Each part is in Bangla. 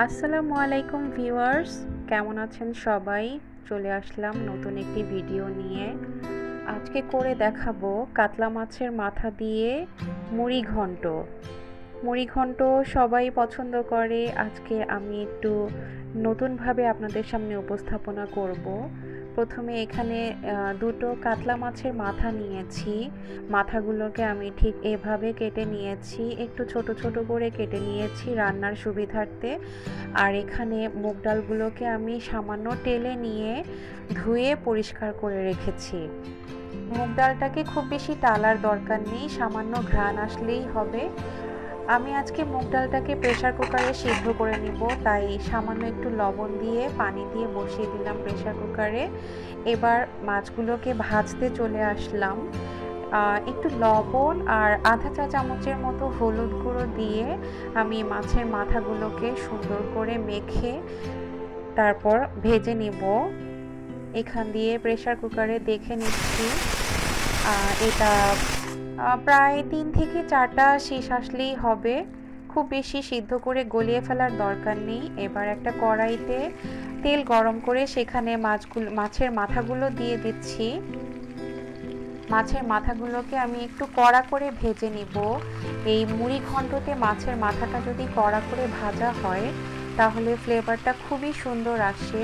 আসসালামু আলাইকুম ভিউয়ার্স, কেমন আছেন সবাই? চলে আসলাম নতুন একটি ভিডিও নিয়ে। আজকে করে দেখাবো কাতলা মাছের মাথা দিয়ে মুড়ি ঘন্ট। মুড়ি ঘন্ট সবাই পছন্দ করে। আজকে আমি একটু নতুনভাবে আপনাদের সামনে উপস্থাপনা করব। প্রথমে এখানে দুটো কাতলা মাছের মাথা নিয়েছি। মাথাগুলোকে আমি ঠিক এভাবে কেটে নিয়েছি, একটু ছোট ছোট করে কেটে নিয়েছি রান্নার সুবিধার্থে। আর এখানে মুগ ডালগুলোকে আমি সামান্য টেলে নিয়ে ধুয়ে পরিষ্কার করে রেখেছি। মুগ ডালটাকে খুব বেশি টালার দরকার নেই, সামান্য ঘ্রাণ আসলেই হবে। আমি আজকে মুগ ডালটাকে প্রেসার কুকারে সিদ্ধ করে নিব, তাই সামান্য একটু লবণ দিয়ে পানি দিয়ে বসিয়ে দিলাম প্রেসার কুকারে। এবার মাছগুলোকে ভাজতে চলে আসলাম। একটু লবণ আর আধা চা চামচের মতো হলুদ গুঁড়ো দিয়ে আমি মাছের মাথাগুলোকে সুন্দর করে মেখে তারপর ভেজে নিব। এখান দিয়ে প্রেসার কুকারে দেখে নিচ্ছি এটা প্রায় 3 থেকে 4টা শীষ আসলেই হবে, খুব বেশি সিদ্ধ করে গলিয়ে ফেলার দরকার নেই। এবার একটা কড়াইতে তেল গরম করে সেখানে মাছের মাথাগুলো দিয়ে দিচ্ছি। মাছের মাথাগুলোকে আমি একটু কড়া করে ভেজে নিব। এই মুড়ি ঘন্টতে মাছের মাথাটা যদি কড়া করে ভাজা হয় তাহলে ফ্লেভারটা খুবই সুন্দর আসে।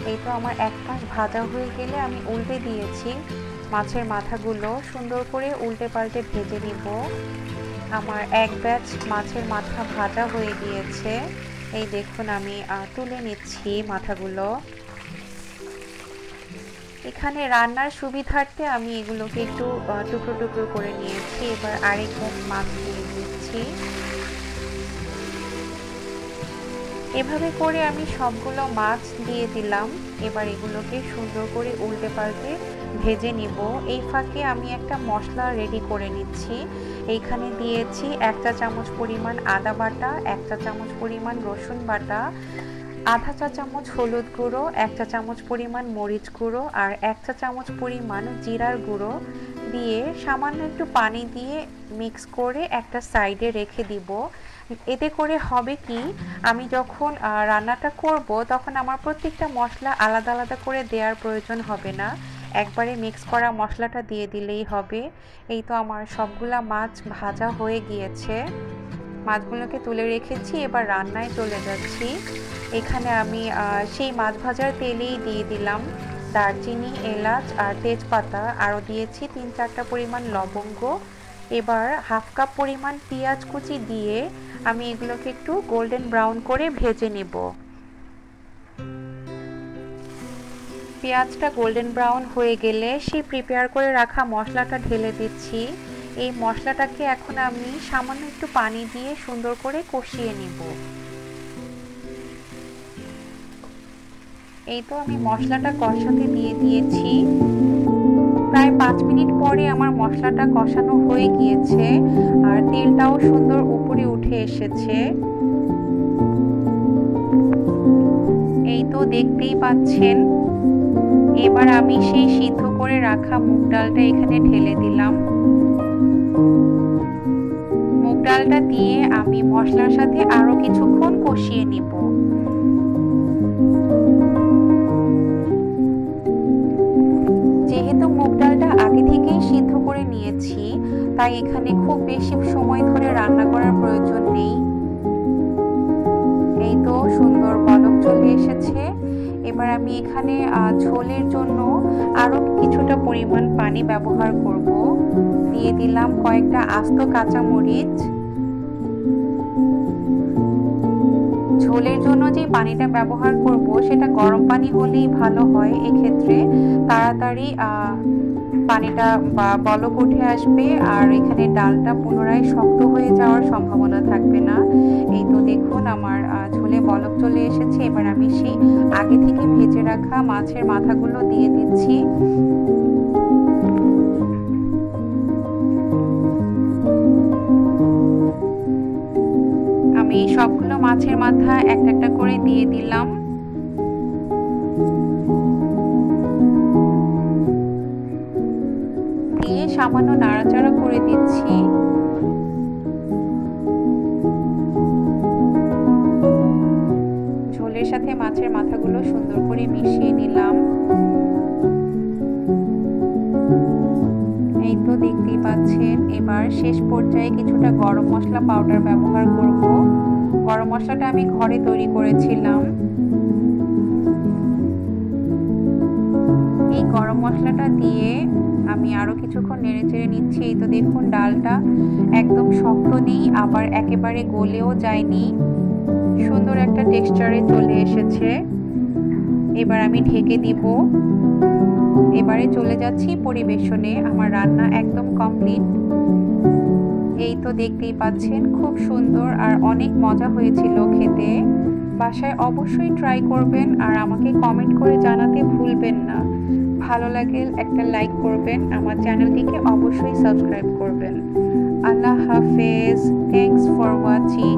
এই তো আমার এক পাশ ভাজা হয়ে গেলে আমি উল্টে দিয়েছি। মাছের মাথাগুলো সুন্দর করে উল্টে পাল্টে ভেজে নিব। আমার এক ব্যাচ মাছের মাথা ভাজা হয়ে গিয়েছে। এই দেখুন আমি তুলে নিচ্ছি মাথাগুলো। এখানে রান্নার সুবিধার্থে আমি এগুলোকে একটু টুকরো টুকরো করে নিয়েছি। এবার আরেক ব্যাচ মাছ দিয়ে দিচ্ছি। এভাবে করে আমি সবগুলো মাছ দিয়ে দিলাম। এবার এগুলোকে সুন্দর করে উল্টে পাল্টে ভেজে নিব। এই ফাঁকে আমি একটা মশলা রেডি করে নিচ্ছি। এইখানে দিয়েছি 1 চা চামচ পরিমাণ আদা বাটা, 1 চা চামচ পরিমাণ রসুন বাটা, আধা চা চামচ হলুদ গুঁড়ো, 1 চা চামচ পরিমাণ মরিচ গুঁড়ো আর 1 চা চামচ পরিমাণ জিরার গুঁড়ো দিয়ে সামান্য একটু পানি দিয়ে মিক্স করে একটা সাইডে রেখে দিব। এতে করে হবে কি, আমি যখন রান্নাটা করব তখন আমার প্রত্যেকটা মশলা আলাদা আলাদা করে দেওয়ার প্রয়োজন হবে না, একবারে মিক্স করা মশলাটা দিয়ে দিলেই হবে। এই তো আমার সবগুলা মাছ ভাজা হয়ে গিয়েছে, মাছগুলোকে তুলে রেখেছি। এবার রান্নায় চলে যাচ্ছি। এখানে আমি সেই মাছ ভাজার তেলেই দিয়ে দিলাম দারচিনি, এলাচ আর তেজপাতা, আরও দিয়েছি 3-4টা পরিমাণ লবঙ্গ। এবার হাফ কাপ পরিমাণ পেঁয়াজ কুচি দিয়ে আমি এগুলোকে একটু গোল্ডেন ব্রাউন করে ভেজে নেব। পেঁয়াজটা গোল্ডেন ব্রাউন হয়ে গেলে সেই প্রিপেয়ার করে রাখা মশলাটা ঢেলে দিচ্ছি। এই মশলাটাকে এখন আমি সামান্য একটু পানি দিয়ে সুন্দর করে কষিয়ে নিব। এই তো আমি মশলাটা কষাতে দিয়ে দিয়েছি। প্রায় 5 মিনিট পরে আমার মশলাটা কষানো হয়ে গিয়েছে আর তেলটাও সুন্দর উপরে উঠে এসেছে। এই তো দেখতেই পাচ্ছেন। এবার আমি সেই সিদ্ধ করে রাখা মুগ ডালটা এখানে ঢেলে দিলাম। মুগ ডালটা দিয়ে আমি মশলার সাথে আরো কিছুক্ষণ কষিয়ে নিব। যেহেতু মুগ ডালটা আগে থেকেই সিদ্ধ করে নিয়েছি, তাই এখানে খুব বেশি সময় ধরে রান্না করার প্রয়োজন নেই। এই তো সুন্দর বলক চলে এসেছে। এবার আমি এখানে ঝোলের জন্য আরো কিছুটা পরিমাণ পানি ব্যবহার করব। দিয়ে দিলাম কয়েকটা আস্ত কাঁচামরিচ। ঝোলের জন্য যে পানিটা ব্যবহার করব সেটা গরম পানি হলেই ভালো হয়, এক্ষেত্রে তাড়াতাড়ি পানিটা বলক উঠে আসবে আর এখানে ডালটা পুনরায় শক্ত হয়ে যাওয়ার সম্ভাবনা থাকবে না। এই তো দেখুন আমার ঝোলে বলক চলে এসেছে। এবার আমি সেই আগে থেকে ভেজে রাখা মাছের মাথাগুলো দিয়ে দিচ্ছি। আমি সবগুলো মাছের মাথা একটা একটা করে দিয়ে দিলাম। দিয়ে সামান্য নাড়াচাড়া করে দিচ্ছি। সাথে মাছের মাথাগুলো সুন্দর করে মিশিয়ে নিলাম। এই তো দেখতেই পাচ্ছেন। এবার শেষ পর্যায়ে কিছুটা গরম মশলা পাউডার ব্যবহার করব। গরম মশলাটা আমি ঘরে তৈরি করেছিলাম। এই গরম মশলাটা দিয়ে আমি আরো কিছুক্ষণ নেড়েচেড়ে নিচ্ছি। এই তো দেখুন ডালটা একদম শক্ত নেই, আবার একেবারে গলেও যায়নি, সুন্দর একটা টেক্সচারে চলে এসেছে। এবার আমি ঢেকে দিব। এবারে চলে যাচ্ছি পরিবেশনে। আমার রান্না একদম কমপ্লিট। এই তো দেখতেই পাচ্ছেন, খুব সুন্দর আর অনেক মজা হয়েছিল খেতে। বাসায় অবশ্যই ট্রাই করবেন আর আমাকে কমেন্ট করে জানাতে ভুলবেন না। ভালো লাগলে একটা লাইক করবেন, আমার চ্যানেলটিকে অবশ্যই সাবস্ক্রাইব করবেন। আল্লাহ হাফেজ। Thanks for watching.